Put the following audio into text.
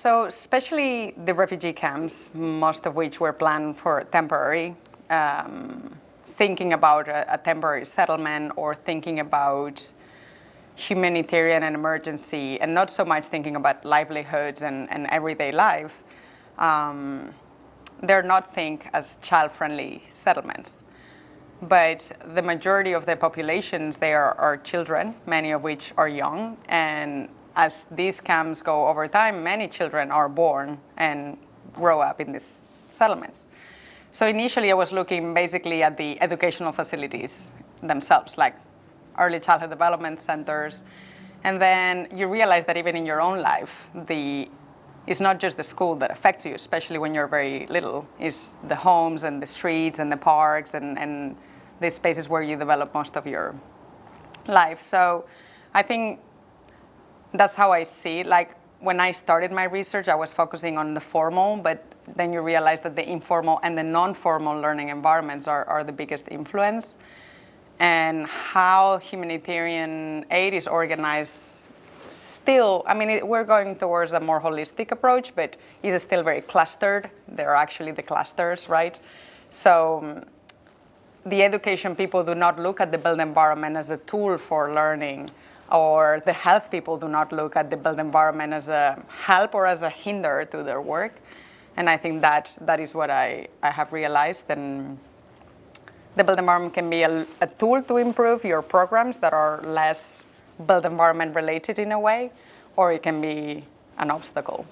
So especially the refugee camps, most of which were planned for temporary, thinking about a temporary settlement or thinking about humanitarian and emergency, and not so much thinking about livelihoods and everyday life, they're not think as child-friendly settlements. But the majority of the populations there are children, many of which are young, and as these camps go over time, many children are born and grow up in these settlements. So initially I was looking basically at the educational facilities themselves, like early childhood development centers. And then you realize that even in your own life, it's not just the school that affects you, especially when you're very little. It's the homes and the streets and the parks and the spaces where you develop most of your life. So I think that's how I see it. Like when I started my research, I was focusing on the formal, but then you realize that the informal and the non-formal learning environments are the biggest influence. And how humanitarian aid is organized still, I mean, we're going towards a more holistic approach, but it's still very clustered. They're actually the clusters, right? So the education people do not look at the built environment as a tool for learning, or the health people do not look at the built environment as a help or as a hinder to their work. And I think that is what I have realized. And the built environment can be a tool to improve your programs that are less built environment related in a way, or it can be an obstacle.